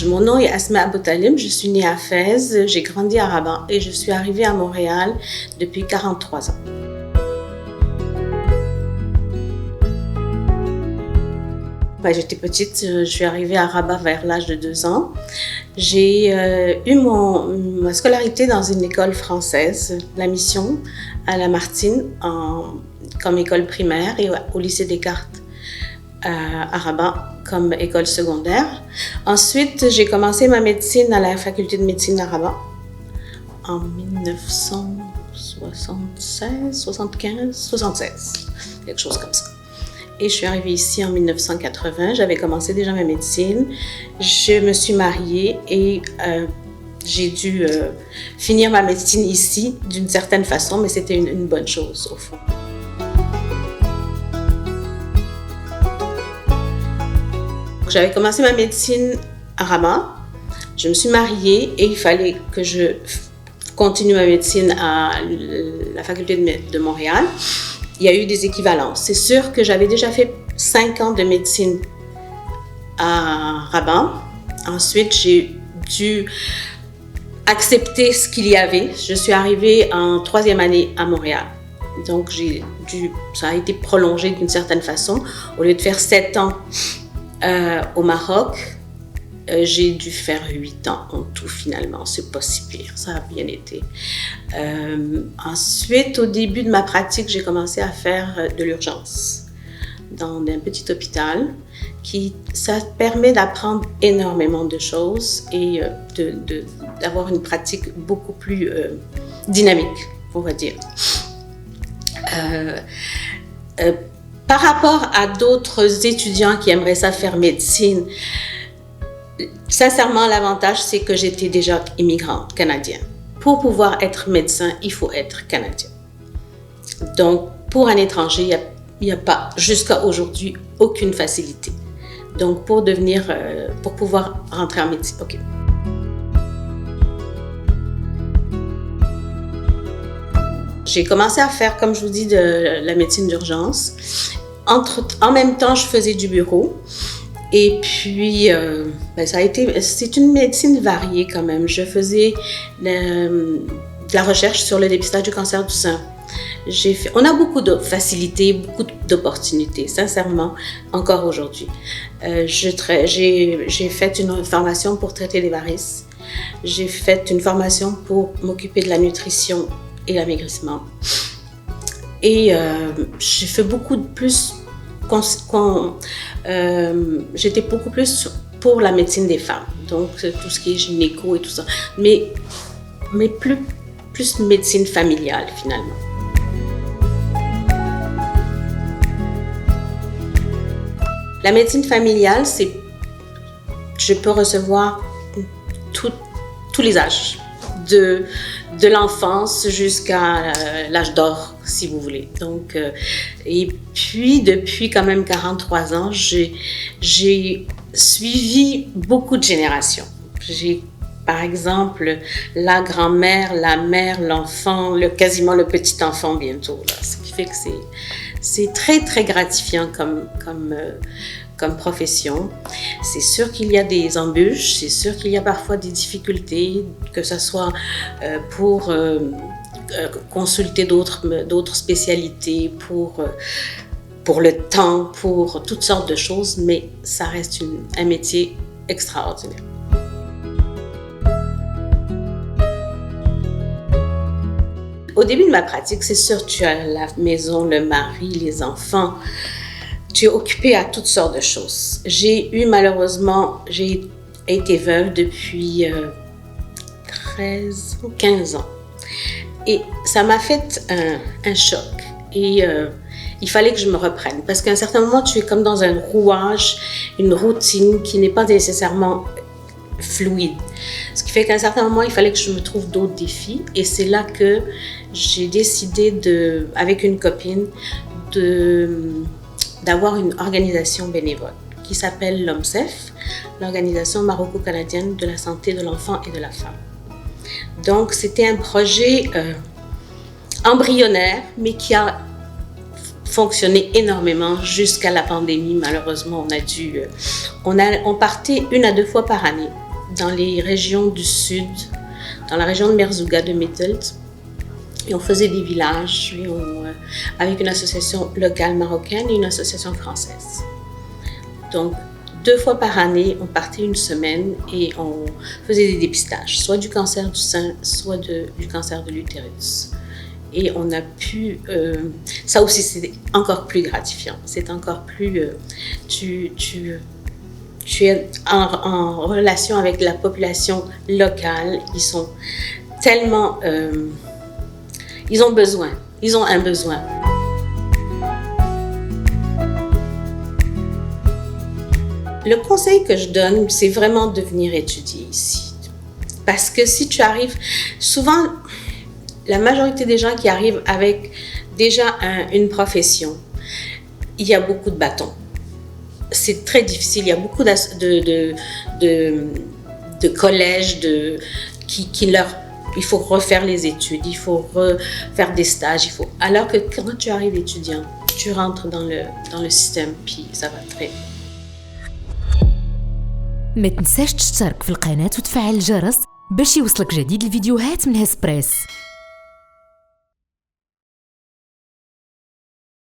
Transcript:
Mon nom est Asma Aboutalib, je suis née à Fès, j'ai grandi à Rabat et je suis arrivée à Montréal depuis 43 ans. J'étais petite, je suis arrivée à Rabat vers l'âge de 2 ans. J'ai eu ma scolarité dans une école française, la Mission, à Lamartine, comme école primaire, et au lycée Descartes à Rabat comme école secondaire. Ensuite, j'ai commencé ma médecine à la faculté de médecine à Rabat en 1976, 75, 76, quelque chose comme ça. Et je suis arrivée ici en 1980. J'avais commencé déjà ma médecine. Je me suis mariée et j'ai dû finir ma médecine ici d'une certaine façon, mais c'était une bonne chose au fond. J'avais commencé ma médecine à Rabat. Je me suis mariée et il fallait que je continue ma médecine à la faculté de Montréal. Il y a eu des équivalences. C'est sûr que j'avais déjà fait 5 ans de médecine à Rabat. Ensuite, j'ai dû accepter ce qu'il y avait. Je suis arrivée en 3e année à Montréal. Donc, ça a été prolongé d'une certaine façon. Au lieu de faire 7 ans au Maroc, j'ai dû faire 8 ans en tout finalement. C'est pas si pire, ça a bien été. Ensuite, au début de ma pratique, j'ai commencé à faire de l'urgence dans un petit hôpital. Ça permet d'apprendre énormément de choses et d'avoir une pratique beaucoup plus dynamique, on va dire. Par rapport à d'autres étudiants qui aimeraient ça faire médecine, sincèrement, l'avantage, c'est que j'étais déjà immigrante canadienne. Pour pouvoir être médecin, il faut être canadien. Donc, pour un étranger, il n'y a pas, jusqu'à aujourd'hui, aucune facilité. Donc, pour pouvoir rentrer en médecine, OK. J'ai commencé à faire, comme je vous dis, de la médecine d'urgence. En même temps, je faisais du bureau. Et puis, c'est une médecine variée quand même. Je faisais de la recherche sur le dépistage du cancer du sein. On a beaucoup de facilités, beaucoup d'opportunités, sincèrement, encore aujourd'hui. J'ai fait une formation pour traiter les varices. J'ai fait une formation pour m'occuper de la nutrition et l'amaigrissement. Et j'ai fait beaucoup de plus. J'étais beaucoup plus pour la médecine des femmes, donc tout ce qui est gynéco et tout ça, mais plus médecine familiale finalement. La médecine familiale, je peux recevoir tous les âges, de l'enfance jusqu'à l'âge d'or, si vous voulez. Donc, et puis, depuis quand même 43 ans, j'ai suivi beaucoup de générations. J'ai, par exemple, la grand-mère, la mère, l'enfant, quasiment le petit-enfant bientôt. Là. Ce qui fait que c'est très, très gratifiant comme profession. C'est sûr qu'il y a des embûches, c'est sûr qu'il y a parfois des difficultés, que ce soit pour consulter d'autres spécialités, pour le temps, pour toutes sortes de choses, mais ça reste un métier extraordinaire. Au début de ma pratique, c'est sûr, tu as la maison, le mari, les enfants. Tu es occupée à toutes sortes de choses. J'ai été veuve depuis 13 ou 15 ans. Et ça m'a fait un choc. Et il fallait que je me reprenne. Parce qu'à un certain moment, tu es comme dans un rouage, une routine qui n'est pas nécessairement fluide. Ce qui fait qu'à un certain moment, il fallait que je me trouve d'autres défis. Et c'est là que j'ai décidé, avec une copine, d'avoir une organisation bénévole qui s'appelle l'OMSEF, l'Organisation maroco-canadienne de la santé de l'enfant et de la femme. Donc, c'était un projet embryonnaire, mais qui a fonctionné énormément jusqu'à la pandémie. Malheureusement, on partait 1 à 2 fois par année dans les régions du sud, dans la région de Merzouga, de Mételt. Et on faisait des villages avec une association locale marocaine et une association française. Donc, 2 fois par année, on partait 1 semaine et on faisait des dépistages, soit du cancer du sein, soit du cancer de l'utérus. Et on a pu... ça aussi, c'est encore plus gratifiant. C'est encore plus... tu es en relation avec la population locale. Ils sont tellement... ils ont besoin. Ils ont un besoin. Le conseil que je donne, c'est vraiment de venir étudier ici. Parce que si tu arrives... Souvent, la majorité des gens qui arrivent avec déjà une profession, il y a beaucoup de bâtons. C'est très difficile. Il y a beaucoup de collèges qui leur... Il faut refaire les études, il faut refaire des stages. Alors que quand tu arrives étudiant, tu rentres dans le système, puis ça va très bien. ما تنساش تشترك في القناة وتفعل الجرس باش يوصلك جديد الفيديوهات من هسبريس.